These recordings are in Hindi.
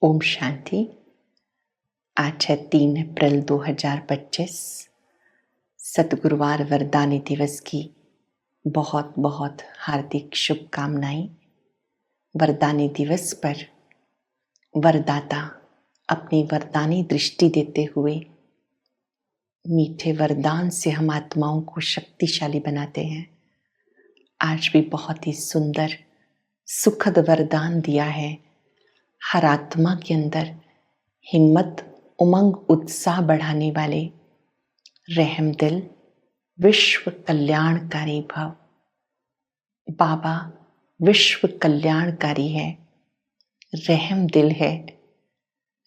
ओम शांति। आज है 3 अप्रैल 2025, सतगुरुवार वरदानी दिवस की बहुत बहुत हार्दिक शुभकामनाएं। वरदानी दिवस पर वरदाता अपनी वरदानी दृष्टि देते हुए मीठे वरदान से हम आत्माओं को शक्तिशाली बनाते हैं। आज भी बहुत ही सुंदर सुखद वरदान दिया है। हर आत्मा के अंदर हिम्मत, उमंग, उत्साह बढ़ाने वाले रहमदिल विश्व कल्याणकारी भव। बाबा विश्व कल्याणकारी है, रहमदिल है।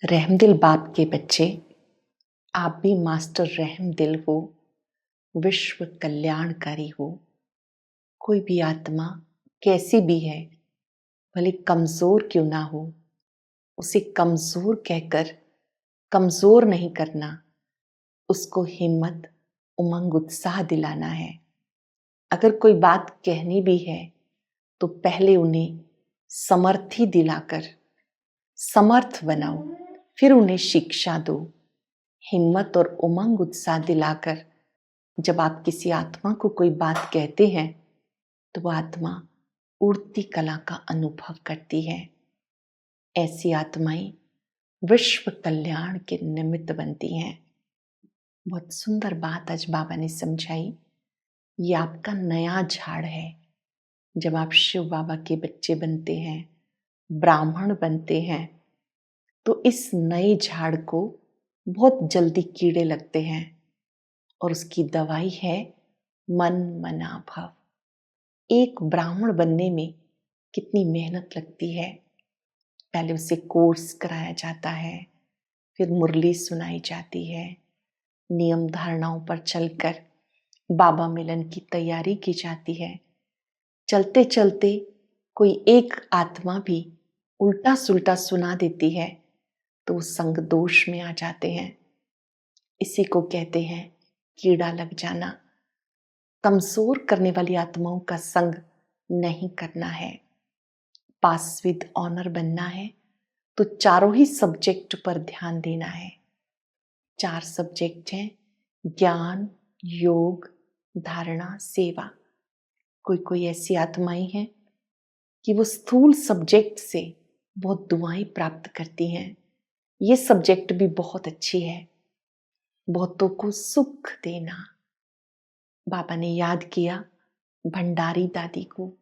रहमदिल बाप के बच्चे, आप भी मास्टर रहमदिल हो, विश्व कल्याणकारी हो। कोई भी आत्मा कैसी भी है, भले कमजोर क्यों ना हो, उसे कमजोर कहकर कमजोर नहीं करना, उसको हिम्मत, उमंग, उत्साह दिलाना है। अगर कोई बात कहनी भी है तो पहले उन्हें समर्थी दिलाकर समर्थ बनाओ, फिर उन्हें शिक्षा दो। हिम्मत और उमंग उत्साह दिलाकर जब आप किसी आत्मा को कोई बात कहते हैं तो वह आत्मा उड़ती कला का अनुभव करती है। ऐसी आत्माएं विश्व कल्याण के निमित्त बनती हैं। बहुत सुंदर बात आज बाबा ने समझाई। ये आपका नया झाड़ है। जब आप शिव बाबा के बच्चे बनते हैं, ब्राह्मण बनते हैं, तो इस नए झाड़ को बहुत जल्दी कीड़े लगते हैं और उसकी दवाई है मन मना भव। एक ब्राह्मण बनने में कितनी मेहनत लगती है। पहले उसे कोर्स कराया जाता है, फिर मुरली सुनाई जाती है, नियम धारणाओं पर चलकर बाबा मिलन की तैयारी की जाती है। चलते चलते कोई एक आत्मा भी उल्टा सुल्टा सुना देती है तो संग दोष में आ जाते हैं। इसी को कहते हैं कीड़ा लग जाना। कमजोर करने वाली आत्माओं का संग नहीं करना है। पास विद ऑनर बनना है तो चारों ही सब्जेक्ट पर ध्यान देना है। 4 सब्जेक्ट हैं: ज्ञान, योग, धारणा, सेवा। कोई ऐसी आत्माएं हैं कि वो स्थूल सब्जेक्ट से बहुत दुआएं प्राप्त करती हैं। ये सब्जेक्ट भी बहुत अच्छी है, बहुतों को सुख देना। बाबा ने याद किया भंडारी दादी को,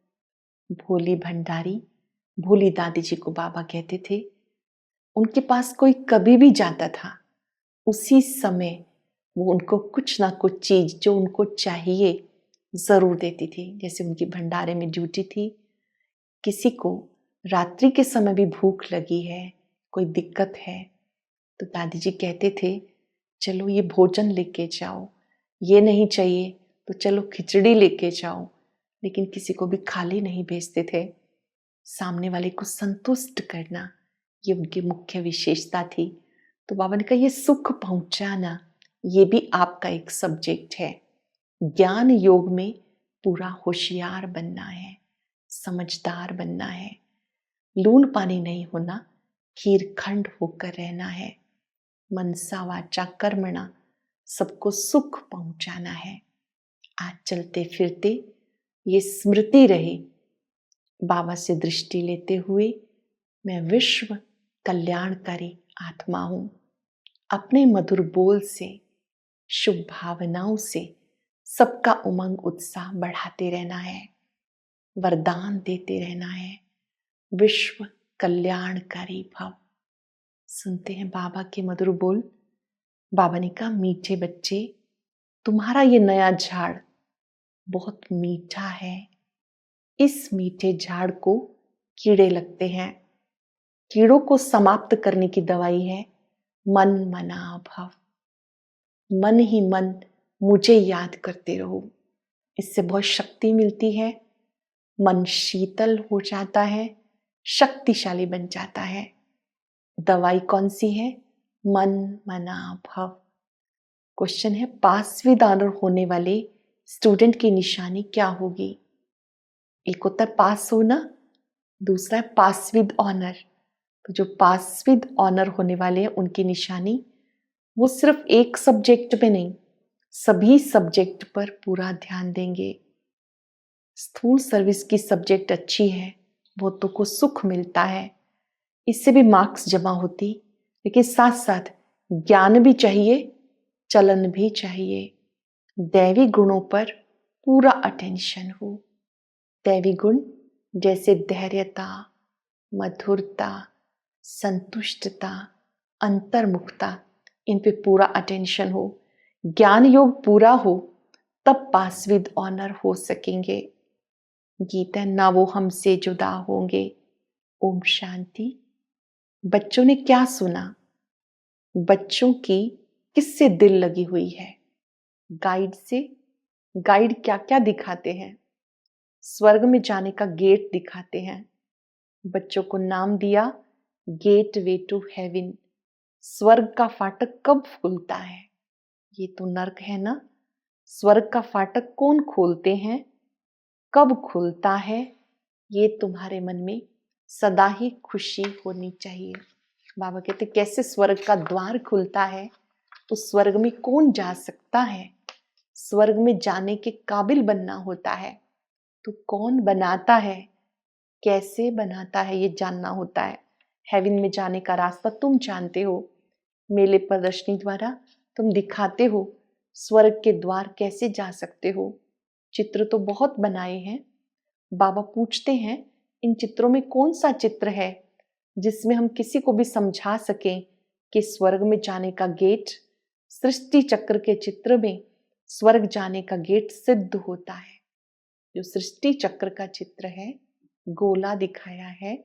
भोली भंडारी। भोली दादी जी को बाबा कहते थे। उनके पास कोई कभी भी जाता था, उसी समय वो उनको कुछ ना कुछ चीज जो उनको चाहिए जरूर देती थी। जैसे उनकी भंडारे में ड्यूटी थी, किसी को रात्रि के समय भी भूख लगी है, कोई दिक्कत है, तो दादी जी कहते थे चलो ये भोजन लेके जाओ, ये नहीं चाहिए तो चलो खिचड़ी लेके जाओ। लेकिन किसी को भी खाली नहीं भेजते थे। सामने वाले को संतुष्ट करना ये उनकी मुख्य विशेषता थी। तो बाबा ने कहा ये सुख पहुंचाना ये भी आपका एक सब्जेक्ट है। ज्ञान योग में पूरा होशियार बनना है, समझदार बनना है, लून पानी नहीं होना, खीर खंड होकर रहना है। मनसा वाचा कर्मणा सबको सुख पहुंचाना है। आज चलते फिरते ये स्मृति रहे, बाबा से दृष्टि लेते हुए मैं विश्व कल्याणकारी आत्मा हूं। अपने मधुर बोल से, शुभ भावनाओं से सबका उमंग उत्साह बढ़ाते रहना है, वरदान देते रहना है। विश्व कल्याणकारी भव। सुनते हैं बाबा के मधुर बोल। बाबा ने कहा मीठे बच्चे, तुम्हारा ये नया झाड़ बहुत मीठा है। इस मीठे झाड़ को कीड़े लगते हैं। कीड़ों को समाप्त करने की दवाई है मन मना भव। मन ही मन मुझे याद करते रहो, इससे बहुत शक्ति मिलती है। मन शीतल हो जाता है, शक्तिशाली बन जाता है। दवाई कौन सी है? मन मना भव। क्वेश्चन है पास विद ऑनर होने वाले स्टूडेंट की निशानी क्या होगी? एक होता है पास होना, दूसरा है पास विद ऑनर। तो जो पास विद ऑनर होने वाले हैं उनकी निशानी वो सिर्फ एक सब्जेक्ट पे नहीं, सभी सब्जेक्ट पर पूरा ध्यान देंगे। स्थूल सर्विस की सब्जेक्ट अच्छी है, बहुतों को सुख मिलता है, इससे भी मार्क्स जमा होती, लेकिन साथ साथ ज्ञान भी चाहिए, चलन भी चाहिए। दैवी गुणों पर पूरा अटेंशन हो। दैवी गुण जैसे धैर्यता, मधुरता, संतुष्टता, अंतर्मुखता, इन पे पूरा अटेंशन हो। ज्ञान योग पूरा हो तब पास विद ऑनर हो सकेंगे। गीता, ना वो हमसे जुदा होंगे। ओम शांति। बच्चों ने क्या सुना? बच्चों की किससे दिल लगी हुई है? गाइड से। गाइड क्या क्या दिखाते हैं? स्वर्ग में जाने का गेट दिखाते हैं। बच्चों को नाम दिया गेट वे टू हेवन। स्वर्ग का फाटक कब खुलता है? ये तो नर्क है ना। स्वर्ग का फाटक कौन खोलते हैं, कब खुलता है? ये तुम्हारे मन में सदा ही खुशी होनी चाहिए। बाबा कहते कैसे स्वर्ग का द्वार खुलता है, तो स्वर्ग में कौन जा सकता है? स्वर्ग में जाने के काबिल बनना होता है, तो कौन बनाता है, कैसे बनाता है, ये जानना होता है। हेवन में जाने का रास्ता तुम जानते हो, मेले प्रदर्शनी द्वारा तुम दिखाते हो स्वर्ग के द्वार कैसे जा सकते हो। चित्र तो बहुत बनाए हैं। बाबा पूछते हैं इन चित्रों में कौन सा चित्र है जिसमें हम किसी को भी समझा सकें कि स्वर्ग में जाने का गेट, सृष्टि चक्र के चित्र में स्वर्ग जाने का गेट सिद्ध होता है। जो सृष्टि चक्र का चित्र है, गोला दिखाया है,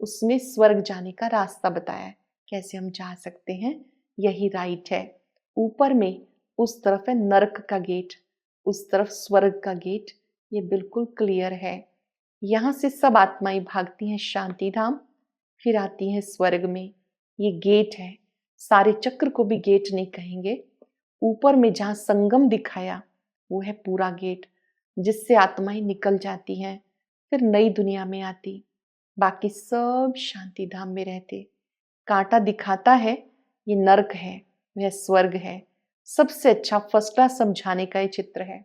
उसमें स्वर्ग जाने का रास्ता बताया है, कैसे हम जा सकते हैं, यही राइट है। ऊपर में उस तरफ है नरक का गेट, उस तरफ स्वर्ग का गेट, ये बिल्कुल क्लियर है। यहाँ से सब आत्माएं भागती हैं शांति धाम, फिर आती हैं स्वर्ग में। ये गेट है, सारे चक्र को भी गेट नहीं कहेंगे। ऊपर में जहाँ संगम दिखाया वो है पूरा गेट, जिससे आत्माएं निकल जाती हैं, फिर नई दुनिया में आती, बाकी सब शांति धाम में रहते। कांटा दिखाता है ये नरक है, वह स्वर्ग है। सबसे अच्छा फर्स्ट क्लास समझाने का ये चित्र है।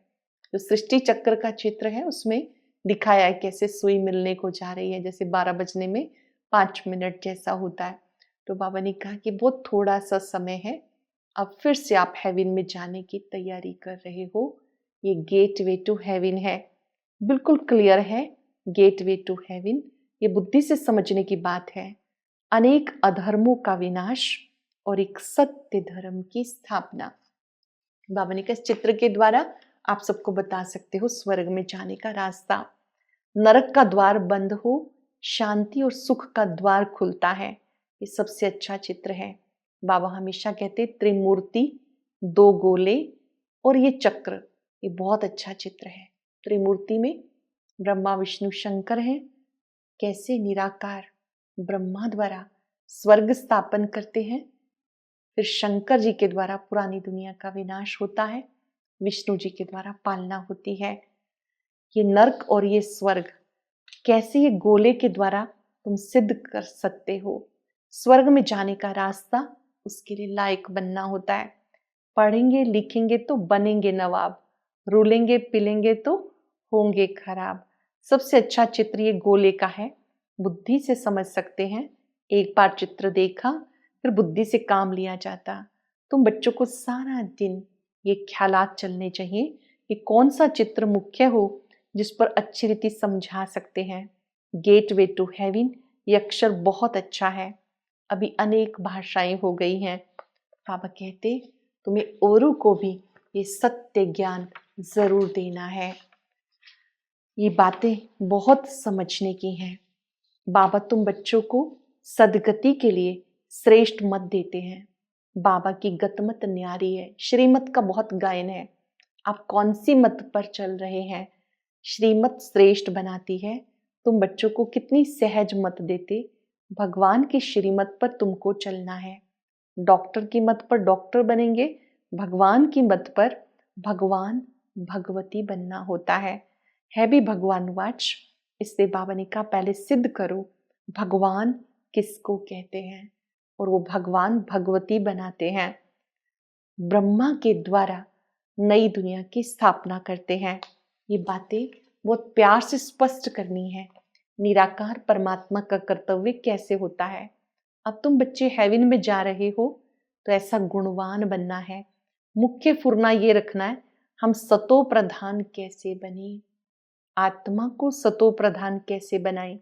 जो सृष्टि चक्र का चित्र है उसमें दिखाया है कैसे सुई मिलने को जा रही है, जैसे 12 बजने में 5 मिनट जैसा होता है। तो बाबा ने कहा कि बहुत थोड़ा सा समय है, अब फिर से आप हेवन में जाने की तैयारी कर रहे हो। ये गेट वे टू हेवन है, बिल्कुल क्लियर है। गेट वे टू हेवन, ये बुद्धि से समझने की बात है। अनेक अधर्मों का विनाश और एक सत्य धर्म की स्थापना। बाबा ने कहा इस चित्र के द्वारा आप सबको बता सकते हो स्वर्ग में जाने का रास्ता। नरक का द्वार बंद हो, शांति और सुख का द्वार खुलता है, ये सबसे अच्छा चित्र है। बाबा हमेशा कहते त्रिमूर्ति, 2 गोले और ये चक्र, ये बहुत अच्छा चित्र है। त्रिमूर्ति में ब्रह्मा विष्णु शंकर हैं, कैसे निराकार ब्रह्मा द्वारा स्वर्ग स्थापन करते हैं, फिर शंकर जी के द्वारा पुरानी दुनिया का विनाश होता है, विष्णु जी के द्वारा पालना होती है। ये नर्क और ये स्वर्ग कैसे ये गोले के द्वारा तुम सिद्ध कर सकते हो। स्वर्ग में जाने का रास्ता उसके लिए लायक बनना होता है। पढ़ेंगे लिखेंगे तो बनेंगे नवाब, रूलेंगे पिलेंगे तो होंगे खराब। सबसे अच्छा चित्र ये गोले का है, बुद्धि से समझ सकते हैं। एक बार चित्र देखा फिर बुद्धि से काम लिया जाता। तुम बच्चों को सारा दिन ये ख्यालात चलने चाहिए कि कौन सा चित्र मुख्य हो जिस पर अच्छी रीति समझा सकते हैं। गेट वे टू हेवन, ये अक्षर बहुत अच्छा है। अभी अनेक भाषाएं हो गई हैं। बाबा कहते तुम्हें औरों को भी ये सत्य ज्ञान जरूर देना है। ये बातें बहुत समझने की हैं। बाबा तुम बच्चों को सदगति के लिए श्रेष्ठ मत देते हैं। बाबा की गतमत न्यारी है, श्रीमत का बहुत गायन है। आप कौन सी मत पर चल रहे हैं? श्रीमत श्रेष्ठ बनाती है। तुम बच्चों को कितनी सहज मत देते, भगवान की श्रीमत पर तुमको चलना है। डॉक्टर की मत पर डॉक्टर बनेंगे, भगवान की मत पर भगवान भगवती बनना होता है भी भगवान वाच। इसलिए बाबा ने कहा पहले सिद्ध करो भगवान किसको कहते हैं और वो भगवान भगवती बनाते हैं। ब्रह्मा के द्वारा नई दुनिया की स्थापना करते हैं। ये बातें बहुत प्यार से स्पष्ट करनी है। निराकार परमात्मा का कर्तव्य कैसे होता है। अब तुम बच्चे हेवन में जा रहे हो तो ऐसा गुणवान बनना है। मुख्य फुरना ये रखना है, हम सतो प्रधान कैसे बने, आत्मा को सतो प्रधान कैसे बनाए।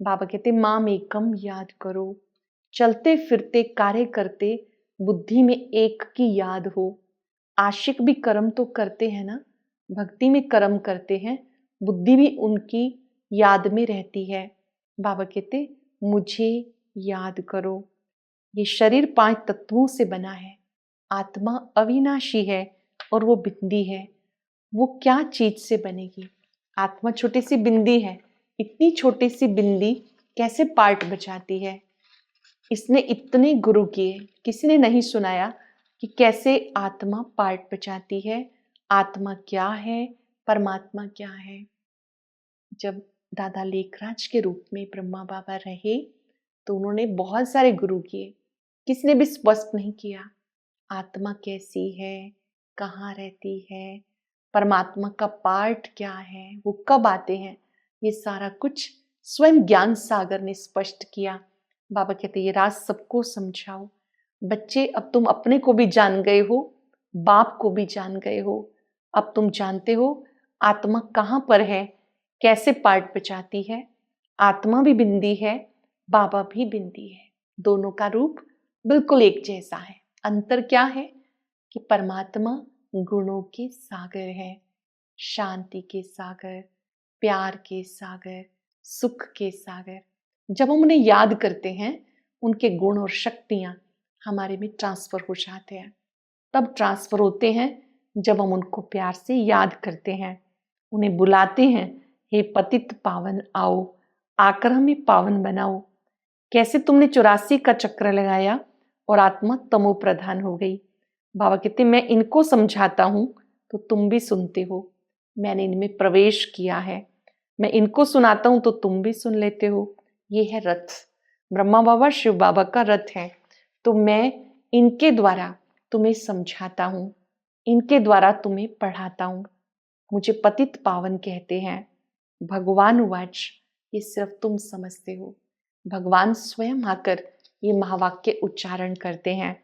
बाबा कहते माम एकम याद करो, चलते फिरते कार्य करते बुद्धि में एक की याद हो। आशिक भी कर्म तो करते हैं ना, भक्ति में कर्म करते हैं, बुद्धि भी उनकी याद में रहती है। बाबा कहते मुझे याद करो। ये शरीर 5 तत्वों से बना है। आत्मा अविनाशी है और वो बिंदी है। वो क्या चीज से बनेगी। आत्मा छोटी सी बिंदी है, इतनी छोटी सी बिंदी कैसे पार्ट बचाती है। इसने इतने गुरु किए, किसी ने नहीं सुनाया कि कैसे आत्मा पार्ट बचाती है। आत्मा क्या है, परमात्मा क्या है। जब दादा लेखराज के रूप में ब्रह्मा बाबा रहे तो उन्होंने बहुत सारे गुरु किए, किसी ने भी स्पष्ट नहीं किया आत्मा कैसी है, कहाँ रहती है, परमात्मा का पार्ट क्या है, वो कब आते हैं। ये सारा कुछ स्वयं ज्ञान सागर ने स्पष्ट किया। बाबा कहते ये राज सबको समझाओ। बच्चे अब तुम अपने को भी जान गए हो, बाप को भी जान गए हो। अब तुम जानते हो आत्मा कहाँ पर है, कैसे पार्ट बचाती है। आत्मा भी बिंदी है, बाबा भी बिंदी है, दोनों का रूप बिल्कुल एक जैसा है। अंतर क्या है कि परमात्मा गुणों के सागर है, शांति के सागर, प्यार के सागर, सुख के सागर। जब हम उन्हें याद करते हैं उनके गुण और शक्तियां हमारे में ट्रांसफर हो जाते हैं। तब ट्रांसफर होते हैं जब हम उनको प्यार से याद करते हैं, उन्हें बुलाते हैं, हे पतित पावन आओ, आकर हमें पावन बनाओ। कैसे तुमने 84 का चक्र लगाया और आत्मा तमो प्रधान हो गई। बाबा कहते मैं इनको समझाता हूं तो तुम भी सुनते हो। मैंने इनमें प्रवेश किया है, मैं इनको सुनाता हूं तो तुम भी सुन लेते हो। ये है रथ, ब्रह्मा बाबा शिव बाबा का रथ है। तो मैं इनके द्वारा तुम्हें समझाता हूं, इनके द्वारा तुम्हें पढ़ाता हूं। मुझे पतित पावन कहते हैं। भगवान वाच, ये सिर्फ तुम समझते हो, भगवान स्वयं आकर ये महावाक्य उच्चारण करते हैं।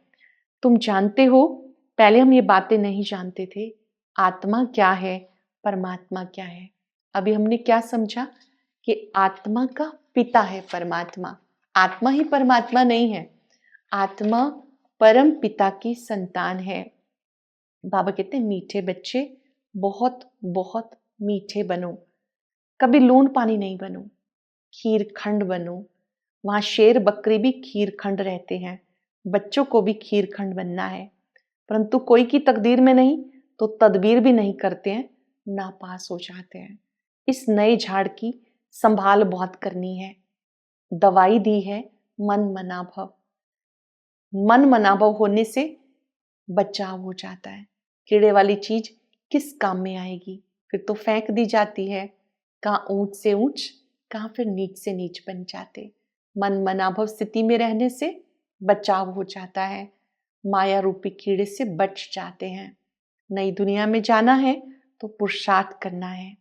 तुम जानते हो पहले हम ये बातें नहीं जानते थे, आत्मा क्या है, परमात्मा क्या है। अभी हमने क्या समझा कि आत्मा का पिता है परमात्मा। आत्मा ही परमात्मा नहीं है, आत्मा परम पिता की संतान है। बाबा कहते हैं मीठे बच्चे बहुत बहुत मीठे बनो, कभी लून पानी नहीं बनो, खीर खंड बनो। वहां शेर बकरी भी खीर खंड रहते हैं, बच्चों को भी खीर खंड बनना है। परंतु कोई की तकदीर में नहीं तो तदबीर भी नहीं करते हैं, नापास हो जाते हैं। इस नए झाड़ की संभाल बहुत करनी है। दवाई दी है मन मनाभव, मन मनाभव होने से बचाव हो जाता है। कीड़े वाली चीज किस काम में आएगी, फिर तो फेंक दी जाती है। कहाँ ऊंच से ऊंच, कहाँ फिर नीच से नीच बन जाते। मन मनाभव स्थिति में रहने से बचाव हो जाता है, माया रूपी कीड़े से बच जाते हैं। नई दुनिया में जाना है तो पुरुषार्थ करना है।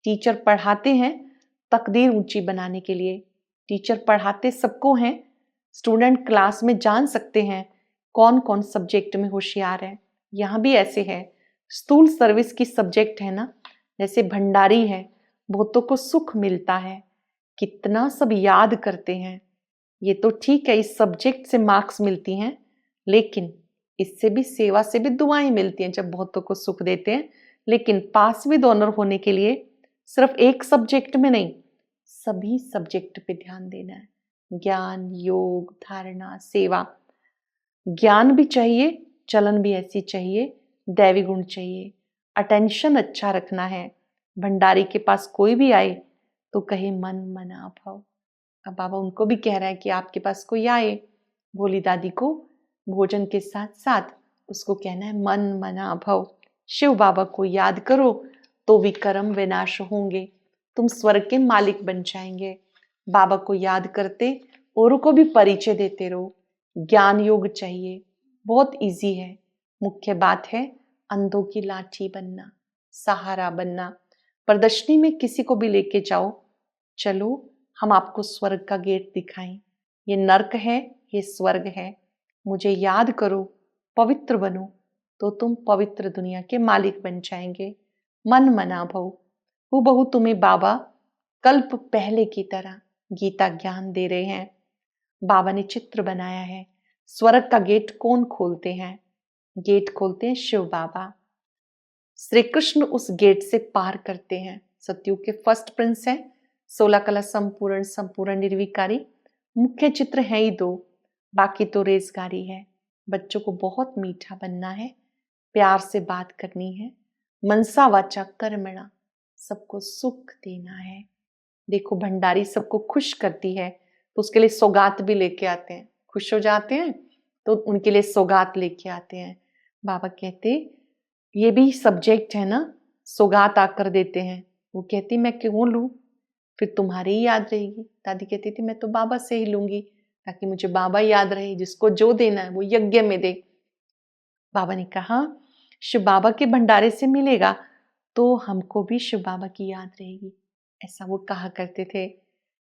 टीचर पढ़ाते हैं तकदीर ऊंची बनाने के लिए। टीचर पढ़ाते सबको हैं, स्टूडेंट क्लास में जान सकते हैं कौन कौन सब्जेक्ट में होशियार है। यहाँ भी ऐसे है, स्थूल सर्विस की सब्जेक्ट है ना, जैसे भंडारी है, बहुतों को सुख मिलता है, कितना सब याद करते हैं। ये तो ठीक है, इस सब्जेक्ट से मार्क्स मिलती हैं, लेकिन इससे भी सेवा से भी दुआएं मिलती हैं जब बहुतों को सुख देते हैं। लेकिन पास विद ऑनर होने के लिए सिर्फ एक सब्जेक्ट में नहीं, सभी सब्जेक्ट पे ध्यान देना है। ज्ञान, योग, धारणा, सेवा। ज्ञान भी चाहिए, चलन भी ऐसी चाहिए, दैवी गुण चाहिए, अटेंशन अच्छा रखना है। भंडारी के पास कोई भी आए तो कहे मन मना भव। अब बाबा उनको भी कह रहा है कि आपके पास कोई आए, भोली दादी को भोजन के साथ साथ उसको कहना है मन मना भव। शिव बाबा को याद करो तो विक्रम विनाश होंगे, तुम स्वर्ग के मालिक बन जाएंगे। बाबा को याद करते औरों को भी परिचय देते रहो। ज्ञान योग चाहिए, बहुत इजी है। मुख्य बात है अंधों की लाठी बनना, सहारा बनना। प्रदर्शनी में किसी को भी लेके जाओ, चलो हम आपको स्वर्ग का गेट दिखाएं, ये नर्क है, ये स्वर्ग है, मुझे याद करो, पवित्र बनो, तो तुम पवित्र दुनिया के मालिक बन जाएंगे। मन मना भव, हूबहू तुम्हें बाबा कल्प पहले की तरह गीता ज्ञान दे रहे हैं। बाबा ने चित्र बनाया है। स्वर्ग का गेट कौन खोलते हैं? गेट खोलते हैं शिव बाबा। श्री कृष्ण उस गेट से पार करते हैं। सतयुग के फर्स्ट प्रिंस हैं। 16 कला संपूर्ण, संपूर्ण निर्विकारी। मुख्य चित्र है ही 2, बाकी तो रेजगारी है। बच्चों को बहुत मीठा बनना है, प्यार से बात करनी है, मनसा वाचा कर्मणा, सबको सुख देना है। देखो भंडारी सबको खुश करती है तो उसके लिए सौगात भी लेके आते हैं। खुश हो जाते हैं तो उनके लिए सौगात लेके आते हैं। बाबा कहते ये भी सब्जेक्ट है ना, सौगात आकर देते हैं। वो कहती मैं क्यों लूं, फिर तुम्हारी ही याद रहेगी। दादी कहती थी मैं तो बाबा से ही लूंगी ताकि मुझे बाबा याद रहे, जिसको जो देना है वो यज्ञ में दे। बाबा ने कहा शिव बाबा के भंडारे से मिलेगा तो हमको भी शिव बाबा की याद रहेगी, ऐसा वो कहा करते थे।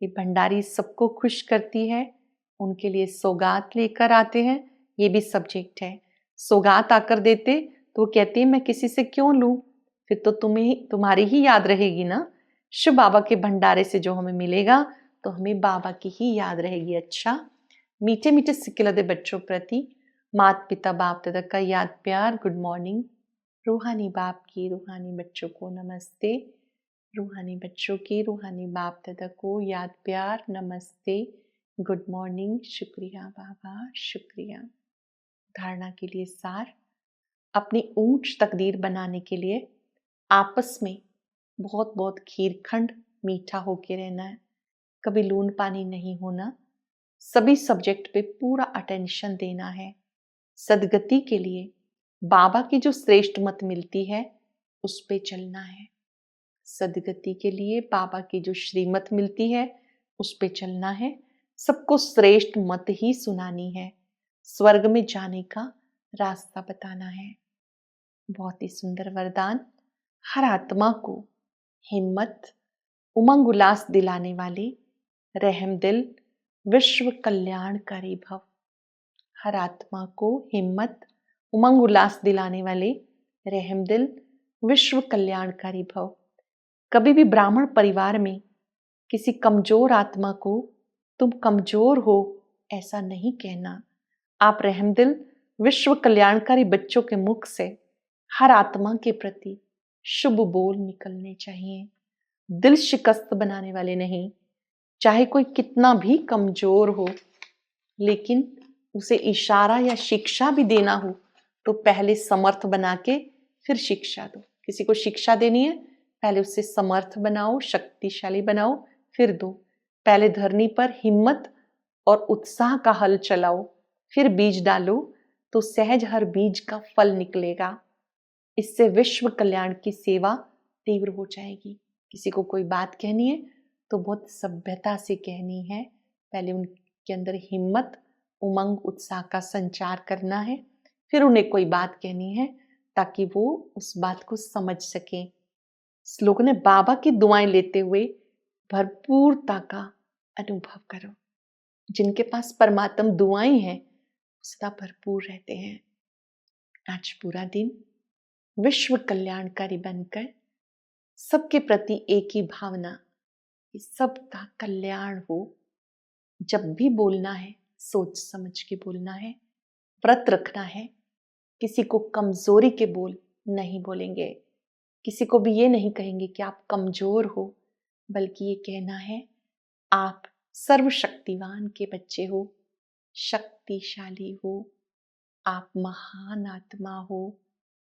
ये भंडारी सबको खुश करती है, उनके लिए सौगात लेकर आते हैं, ये भी सब्जेक्ट है। सौगात आकर देते तो वो कहती है मैं किसी से क्यों लूं, फिर तो तुम्हारी ही याद रहेगी ना। शिव बाबा के भंडारे से जो हमें मिलेगा तो हमें बाबा की ही याद रहेगी। अच्छा, मीठे मीठे सिक्के दे बच्चों प्रति माता पिता बाप दादा का याद प्यार, गुड मॉर्निंग। रूहानी बाप की रूहानी बच्चों को नमस्ते। रूहानी बच्चों की रूहानी बाप दादा को याद प्यार, नमस्ते, गुड मॉर्निंग, शुक्रिया बाबा, शुक्रिया। धारणा के लिए सार, अपनी ऊंच तकदीर बनाने के लिए आपस में बहुत बहुत खीरखंड मीठा होके रहना है, कभी लून पानी नहीं होना, सभी सब्जेक्ट पे पूरा अटेंशन देना है। सदगति के लिए बाबा की जो श्रेष्ठ मत मिलती है उस पे चलना है। सदगति के लिए बाबा की जो श्रीमत मिलती है उस पे चलना है। सबको श्रेष्ठ मत ही सुनानी है। स्वर्ग में जाने का रास्ता बताना है। बहुत ही सुंदर वरदान। हर आत्मा को हिम्मत, उमंग उल्लास दिलाने वाले रहम दिल, विश्व कल्याणकारी भव। हर आत्मा को हिम्मत, उमंग उल्लास दिलाने वाले रहम दिल, विश्व कल्याणकारी भव। कभी भी ब्राह्मण परिवार में किसी कमजोर आत्मा को तुम कमजोर हो ऐसा नहीं कहना। आप रहमदिल विश्व कल्याणकारी बच्चों के मुख से हर आत्मा के प्रति शुभ बोल निकलने चाहिए। दिल शिकस्त बनाने वाले नहीं। चाहे कोई कितना भी कमजोर हो, लेकिन उसे इशारा या शिक्षा भी देना हो तो पहले समर्थ बना के फिर शिक्षा दो। किसी को शिक्षा देनी है, पहले उससे समर्थ बनाओ, शक्तिशाली बनाओ, फिर दो। पहले धरनी पर हिम्मत और उत्साह का हल चलाओ, फिर बीज डालो तो सहज हर बीज का फल निकलेगा। इससे विश्व कल्याण की सेवा तीव्र हो जाएगी। किसी को कोई बात कहनी है तो बहुत सभ्यता से कहनी है। पहले उनके अंदर हिम्मत, उमंग, उत्साह का संचार करना है, फिर उन्हें कोई बात कहनी है ताकि वो उस बात को समझ सकें। श्लोक ने बाबा की दुआएं लेते हुए भरपूरता का अनुभव करो। जिनके पास परमात्म दुआएं हैं सदा भरपूर रहते हैं। आज पूरा दिन विश्व कल्याणकारी बनकर सबके प्रति एक ही भावना कि सबका कल्याण हो। जब भी बोलना है सोच समझ के बोलना है, व्रत रखना है। किसी को कमजोरी के बोल नहीं बोलेंगे, किसी को भी ये नहीं कहेंगे कि आप कमजोर हो, बल्कि ये कहना है आप सर्वशक्तिवान के बच्चे हो, शक्तिशाली हो, आप महान आत्मा हो,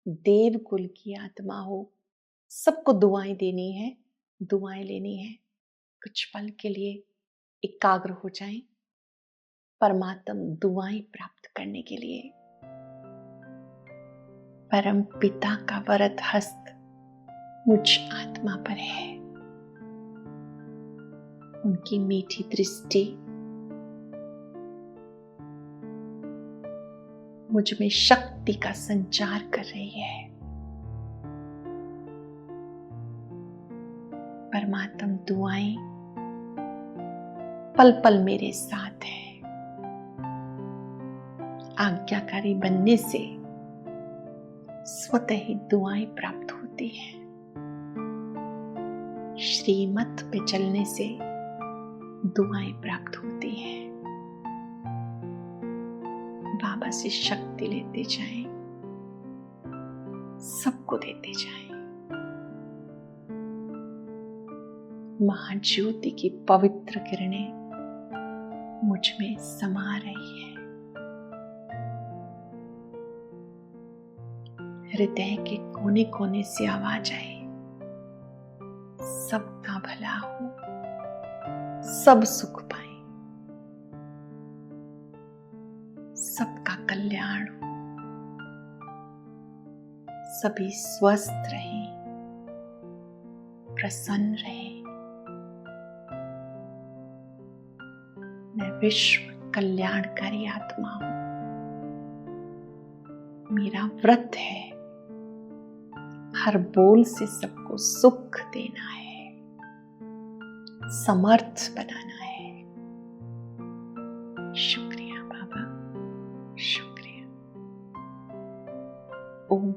देव कुल की आत्मा हो। सबको दुआएं देनी है, दुआएं लेनी है। कुछ पल के लिए एकाग्र हो जाएं परमात्म दुआएं प्राप्त करने के लिए। परम पिता का वरद हस्त मुझ आत्मा पर है। उनकी मीठी दृष्टि मुझ में शक्ति का संचार कर रही है। परमात्म दुआएं पल पल मेरे साथ है। आज्ञाकारी बनने से स्वतः ही दुआएं प्राप्त होती है। श्रीमत पे चलने से दुआएं प्राप्त होती है। बाबा से शक्ति लेते जाएं, सबको देते जाएं। महाज्योति की पवित्र किरणें मुझ में समा रही है। हृदय के कोने कोने से आवाज आए, सबका भला हो, सब सुख पाए, सबका कल्याण हो, सभी स्वस्थ रहे, प्रसन्न रहे। मैं विश्व कल्याणकारी आत्मा हूं। मेरा व्रत है हर बोल से सबको सुख देना है, समर्थ बनाना है। शुक्रिया बाबा, शुक्रिया। ओम